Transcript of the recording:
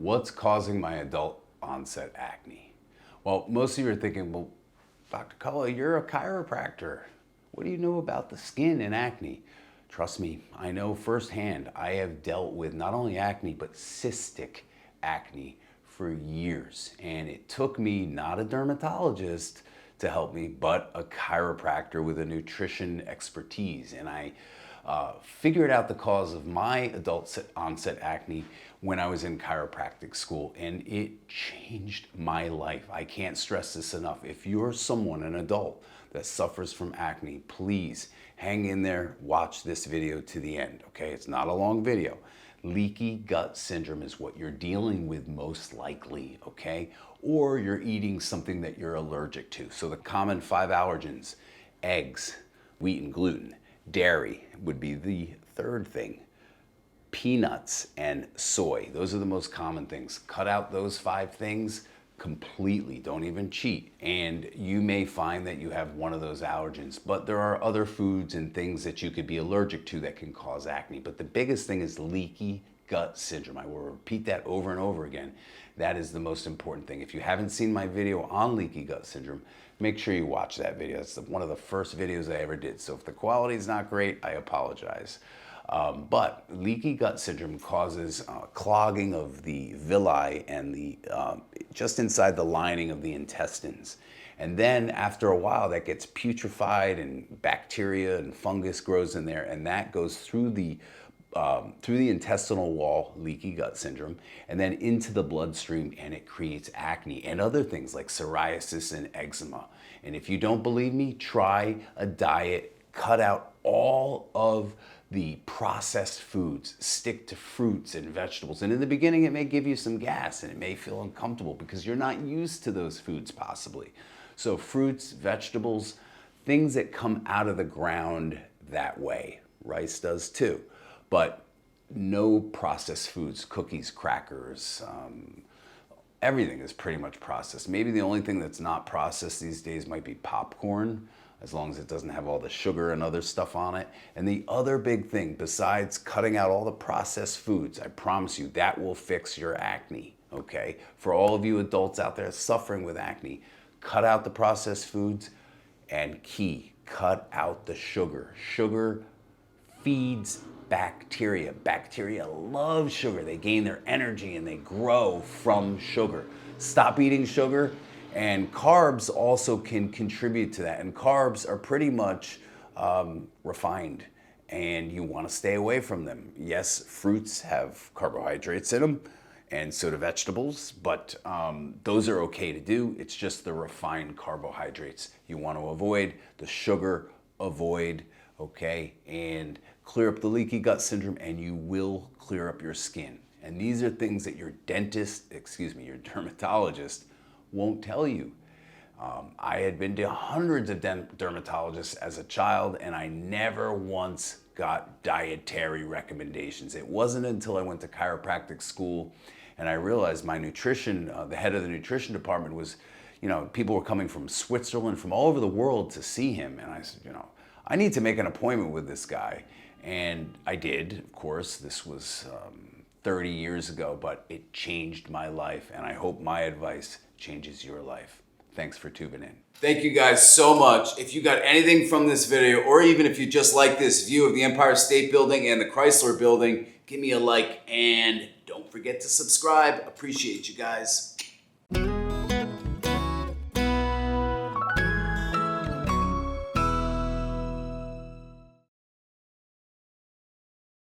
What's causing my adult onset acne? Well, most of you are thinking, well, Dr. Kulla, you're a chiropractor. What do you know about the skin and acne? Trust me, I know firsthand. I have dealt with not only acne, but cystic acne for years. And it took me not a dermatologist to help me, but a chiropractor with a nutrition expertise. And I figured out the cause of my adult onset acne when I was in chiropractic school, and it changed my life. I can't stress this enough. If you're someone, an adult, that suffers from acne, please hang in there, watch this video to the end, okay? It's not a long video. Leaky gut syndrome is what you're dealing with most likely, okay? Or you're eating something that you're allergic to. So the common 5 allergens: eggs, wheat and gluten, dairy would be the third thing, peanuts and soy. Those are the most common things. Cut out those 5 things completely. Don't even cheat. And you may find that you have one of those allergens, but there are other foods and things that you could be allergic to that can cause acne. But the biggest thing is leaky gut syndrome. I will repeat that over and over again. That is the most important thing. If you haven't seen my video on leaky gut syndrome, make sure you watch that video. It's one of the first videos I ever did. So if the quality is not great, I apologize. But leaky gut syndrome causes clogging of the villi and the just inside the lining of the intestines. And then after a while that gets putrefied and bacteria and fungus grows in there, and that goes through the intestinal wall, leaky gut syndrome, and then into the bloodstream, and it creates acne and other things like psoriasis and eczema. And if you don't believe me, try a diet, cut out all of the processed foods, stick to fruits and vegetables. And in the beginning, it may give you some gas and it may feel uncomfortable because you're not used to those foods possibly. So fruits, vegetables, things that come out of the ground that way. Rice does too. But no processed foods, cookies, crackers, everything is pretty much processed. Maybe the only thing that's not processed these days might be popcorn, as long as it doesn't have all the sugar and other stuff on it. And the other big thing, besides cutting out all the processed foods, I promise you that will fix your acne, okay? For all of you adults out there suffering with acne, cut out the processed foods, and key, cut out the sugar. Sugar feeds bacteria. Bacteria love sugar. They gain their energy and they grow from sugar. Stop eating sugar, and carbs also can contribute to that. And carbs are pretty much refined, and you want to stay away from them. Yes, fruits have carbohydrates in them, and so do vegetables, but those are okay to do. It's just the refined carbohydrates you want to avoid. The sugar, avoid, okay? And clear up the leaky gut syndrome, and you will clear up your skin. And these are things that your your dermatologist won't tell you. I had been to hundreds of dermatologists as a child, and I never once got dietary recommendations. It wasn't until I went to chiropractic school and I realized my nutrition, the head of the nutrition department was, people were coming from Switzerland, from all over the world to see him. And I said, I need to make an appointment with this guy. And I did, of course. This was 30 years ago, but it changed my life, and I hope my advice changes your life. Thanks for tuning in. Thank you guys so much. If you got anything from this video, or even if you just like this view of the Empire State Building and the Chrysler Building, give me a like, and don't forget to subscribe. Appreciate you guys.